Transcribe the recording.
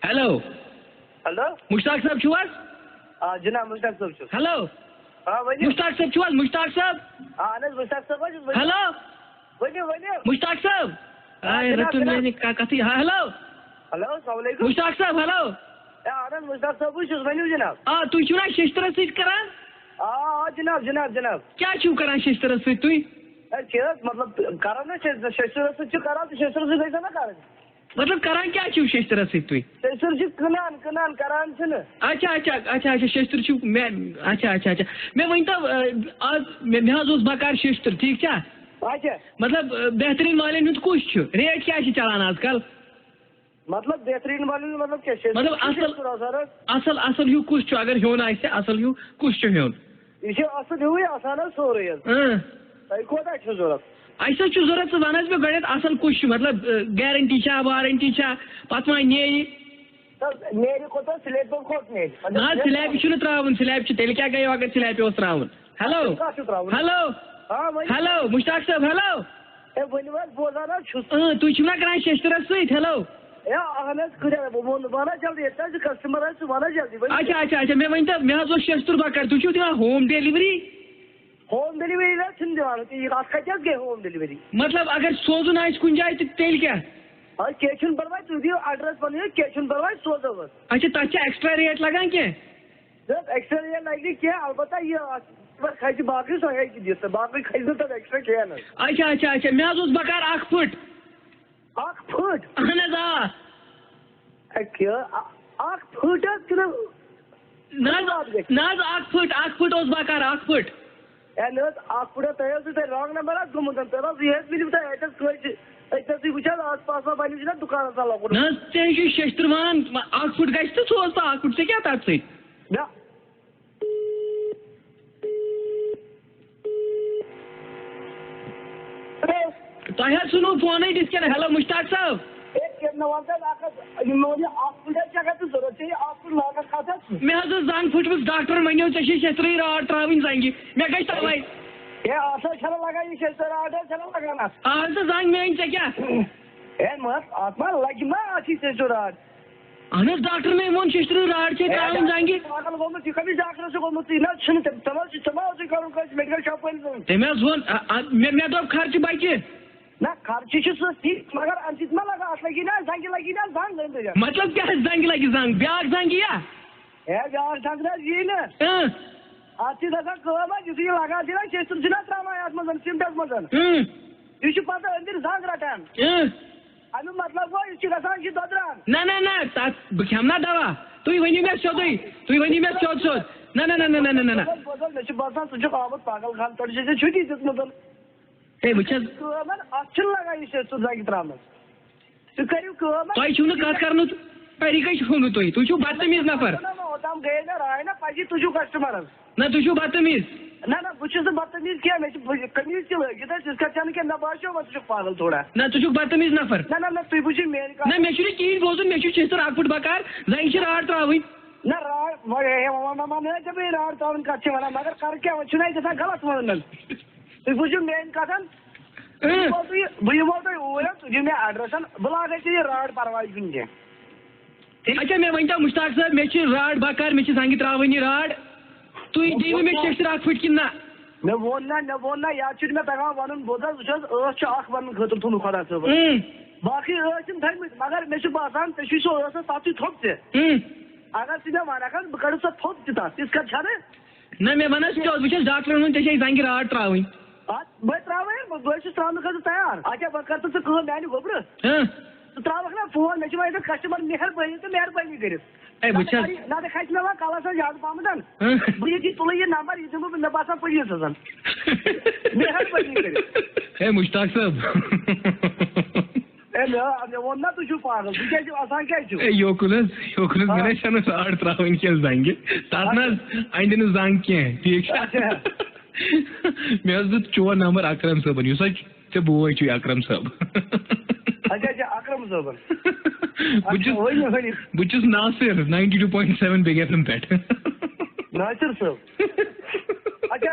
Hello hello مشتاق صاحب چھو حظ؟ جناب مشتاق صاحب چھُس. ہیلو ؤنِو. مشتاق صاحب چھو حظ؟ مشتاق صاحب اہن حظ مشتاق صٲب حظ چھُس. ہیلو ؤنِو. مشتاق صاحب جناب. کتھی ہیلو ہلو السلام علیکم. مشتاق صاحب ہیلو اہن حظ مشتاق صٲبٕے چھُس. ؤنِو جناب. تُہۍ چھِو نا شیشترس سۭتۍ کران؟ جناب جناب جناب. کیٛاہ چھِو کران شیشترس سۭتۍ تُہۍ؟ مطلب کران نا شیشترس سۭتۍ چھِ کران تہٕ شیشترس سۭتۍ گژھِ نا کرٕنۍ. مطلب کران کیٛاہ چھِو شیشترس سۭتۍ تُہۍ؟ شیشتر چھِ کٕنان کران چھِنہٕ. اچھا شیشتر چھِو اچھا مےٚ ؤنۍتو آز مےٚ حظ اوس بکار شیشتر ٹھیٖک چھا؟ اچھا مطلب بہتریٖن والٮ۪ن ہُنٛد کُس چھُ؟ ریٹ کیٛاہ چھِ چلان آز کل؟ مطلب بہتریٖن والٮ۪ن مطلب کیٛاہ مطلب اصل ہیوٗ کُس چھُ اگر ہیوٚن آسہِ اصل ہیوٗ کُس چھُ ہیوٚن؟ یہِ چھُ اصل ہیوٗے آسان حظ سورُے حظ. تۄہہِ کوتاہ چھُو ضوٚرَتھ؟ اَسہِ حظ چھُ ضوٚرَتھ ژٕ وَن حظ مےٚ گۄڈٕنٮ۪تھ اصل کُس چھُ مطلب گیرنٹی چھا وارنٹی چھا پتہٕ ما نیرِ؟ نیرِ کوتاہ سلیبہِ کھۄتہٕ نیرِ. نہ حظ سلیبہِ چھُنہٕ ترٛاوُن سلیب چھُ تیٚلہِ کیٛاہ گٔیو اگر سلیبہِ اوس ترٛاوُن. ہیلو مشتاق صٲب ہیلو ؤنِو حظ بوزان حظ چھُس. تُہۍ چھِو نا کران شیشترس سۭتۍ ہیلو؟ اہن حظ وَن حظ جلدی ییٚتہِ حظ چھُ کسٹمر حظ چھُ وَن حظ جلدی. اچھا مےٚ ؤنۍتو مےٚ حظ اوس شیشتُر بکار تُہۍ چھِو دِوان ہوم ڈیلؤری؟ ہوم ڈیلؤری حظ چھِنہٕ دِوان اَتھ کَتہِ حظ گٔے ہوم ڈیلؤری. مطلب اگر سوزُن آسہِ کُنہِ جایہِ تہٕ تیٚلہِ کیٛاہ؟ کیٚنٛہہ چھُنہٕ پرواے تُہۍ دِیِو ایڈرس پَنُن کیٚنٛہہ چھُنہٕ پرواے سوزو حظ. اچھا تتھ چھا ایکسٹرا ریٹ لگان کینٛہہ؟ ایکسٹرا ریٹ لگہِ نہٕ کیٚنٛہہ البتہ یہِ کھسہِ باقٕے سۄ ہیٚکہِ دِتھ باقٕے کھسہِ نہٕ تَتھ ایکسٹرا کیٚنٛہہ نہٕ. اچھا مےٚ حظ اوس بکار 1 فُٹ. 1 فُٹ؟ اہن حظ 1 فُٹ حظ کِنہٕ نہ حظ 1 فُٹ اوس بکار 1 فُٹ. نہ حظ 1 فُٹ تۄہہِ حظ چھُو تۄہہِ رانٛگ نمبر حظ گوٚمُت تۄہہِ حظ یہِ حظ مِلیو تۄہہِ اَتہِ حظ کٲنٛسہِ أتۍ حظ تُہۍ وٕچھ حظ آس پاس ما بَنیو چھُنہ دُکانَس تل لۄکُٹ. نہ حظ ژےٚ چھُے شیشتٕر وَنان 1 فُٹ گژھِ تہٕ سوز ژٕ 1 فُٹ ژےٚ کیٛاہ تَتھ سۭتۍ؟ تۄہہِ حظ ژھٕنوٕ فونٕے ڈِسکَنٮ۪کٹ. ہیلو مشتاق صٲب مےٚ حظ ٲس زنٛگ پھٕٹمٕژ ڈاکٹرن وَنیو ژےٚ چھِ شیشتٕرٕے راڈ ترٛاوٕنۍ زنٛگہِ مےٚ گژھِ تَوَے. اَتھ حظ چھَنہٕ لگان یہِ شیشتٕر راڈ حظ چھَنہٕ لگان اَتھ. اَز تہٕ زنٛگ میٛٲنۍ ژےٚ کیٛاہ؟ اَتھ ما لگہِ ما اَتھ یہِ شیشتٕر راڈ. اہن حظ ڈاکٹرنٕے ووٚن شیشتٕرٕے راڈ چھے ترٛاوٕنۍ زنٛگہِ. پاگل گوٚمُت یہِ کٔمِس ڈاکٹرس چھُ گوٚمُت یہِ نہ حظ چھُنہٕ ژٕ ما اوسُے کَرُن کٲنٛسہِ میڈِکل شاپ وٲلِس. تٔمۍ حظ ووٚن مےٚ دوٚپ خرچہٕ بچہِ. نہ خرچہٕ چھُ سُہ ٹھیٖک مگر اَمہِ سۭتۍ ما لگان اَتھ لگی نا زنٛگہِ لگی نا زنٛگ أنٛدرۍ. مطلب کیٛاہ حظ زنٛگہِ لگہِ زنٛگ بیٛاکھ زنٛگہِ یا؟ بیٛاکھ زنٛگ نہ حظ یی نہٕ. اَتھ چھِ گژھان کٲم حظ یُتھُے یہِ لگان چھِ نا شیشتٕر چھِنہ ترٛاوان یَتھ منٛز سیٖمٹَس منٛز یہِ چھُ پَتہٕ أنٛدرۍ زنٛگ رَٹان. اَمیُک مطلب گوٚو یہِ چھُ گژھان یہِ چھُ دۄدران. نہ تَتھ بہٕ کھٮ۪مہٕ نا دوا تُہۍ ؤنِو مےٚ سیوٚدُے سیوٚد نہ مےٚ چھُ باسان ژٕ چھُکھ آمُت پاگل خان پٮ۪ٹھ چھِ ژےٚ چھُٹی دِژمٕژ. ہے وٕچھ حظ اَتھ چھُنہٕ لگان یہِ شیشتٕر زنٛگہِ ترٛاونَس. تُہۍ کٔرِو کٲم. تۄہہِ چھُو نہٕ کَتھ کَرنُک طریٖقَے چھُو نہٕ تُہۍ چھُو بدتمیٖز نفر. اوٚتام گٔیے مےٚ راے نا پَزی تُہۍ چھُو کسٹمر حظ. نہ تُہۍ چھُو بدتمیٖز. نہ بہٕ چھُس نہٕ بدتمیٖز کیٚنٛہہ مےٚ چھِ قمیٖض تہِ لٲگِتھ حظ تِژھ کَتھ چھَنہٕ کیٚنٛہہ مےٚ باسیو وۄنۍ ژٕ چھُکھ پاگل تھوڑا. نہ ژٕ چھُکھ بدتمیٖز نفر. نہ تُہۍ بوٗزِو میٛٲنۍ کَتھ. نہ مےٚ چھُنہٕ کِہیٖنۍ بوزُن مےٚ چھُ شیشتٕر 1 فُٹ بکار زنٛگہِ چھِ راڈ ترٛاوٕنۍ. نہ راڈ مےٚ حظ ژےٚ بیٚیہِ راڈ ترٛاوٕنۍ کَتھ چھِ وَنان مگر کَرٕ کیٛاہ وۄنۍ چھُنہ یہِ گژھان غلط وَنُن. تُہۍ بوٗزِو میٛٲنۍ کَتھ بہٕ یِمو تۄہہِ اوٗرۍ حظ تُہۍ دِیِو مےٚ ایڈرَس بہٕ لاگَے ژےٚ یہِ راڈ پرواے چھُنہٕ کیٚنٛہہ. اچھا مےٚ ؤنۍتو مشتاق صٲب مےٚ چھِ راڈ بکار مےٚ چھِ زنٛگہِ ترٛاوٕنۍ یہِ راڈ تُہۍ دِیِو مےٚ شیشتٕر 1 فُٹ کِنہٕ نہ. مےٚ ووٚن نہ یا چھُنہٕ مےٚ تگان وَنُن بوز حظ وٕچھ حظ ٲس چھِ اکھ وَننہٕ خٲطرٕ تھوٚمُت خۄدا صٲبَن. باقٕے ٲس چھِنہٕ تھٲیمٕتۍ مگر مےٚ چھُ باسان ژےٚ چھُے سُہ ٲسَس تَتھ چھُے تھوٚپ تہِ. اگر ژٕ مےٚ وَنکھ حظ بہٕ کَڑٕ سۄ تھوٚپ تہِ تَتھ تِژھ کَتھ چھَنہٕ. نہ مےٚ وَن حظ سیوٚد وٕچھ حظ ڈاکٹرن ووٚن ژےٚ چھے زنٛگہِ راڈ ترٛاوٕنۍ. بہٕ ترٛاوَے بہٕ حظ چھُس ترٛاونہٕ خٲطرٕ تیار. اچھا وۄنۍ کَر ژٕ کٲم میٛانہِ گوٚبرٕ ژٕ ترٛاوَکھ نا فون مےٚ چھِ وۄنۍ ییٚتٮ۪تھ کسٹمر مہربٲنی کٔرِتھ. نَتہٕ کھسہِ مےٚ وۄنۍ کَلَس حظ زیادٕ پَہمَتھ بہٕ ییٚتی تُلہٕ یہِ نمبر یہِ دِمہٕ بہٕ مےٚ باسان پُلیٖس حظ مہربٲنی کٔرِتھ. ہے مشتاق صٲب مےٚ ووٚن نا تُہۍ چھِو پاگل تُہۍ کیٛازِ آسان کیٛازِ چھِو. یوکُن حظ مےٚ نہ چھَنہٕ راڈ ترٛاوٕنۍ کینٛہہ زنٛگہِ تَتھ نہ حظ اَندِ نہٕ زنٛگ کینٛہہ ٹھیٖک چھا. مےٚ حظ دیُت چون نمبر اکرم صٲبن یُس حظ ژےٚ بوے چھُے اکرم صٲب. اچھا اکرم صٲبن. بہٕ چھُس ناصر 92.7 بِگ FM پٮ۪ٹھ. ناصر صٲب. اچھا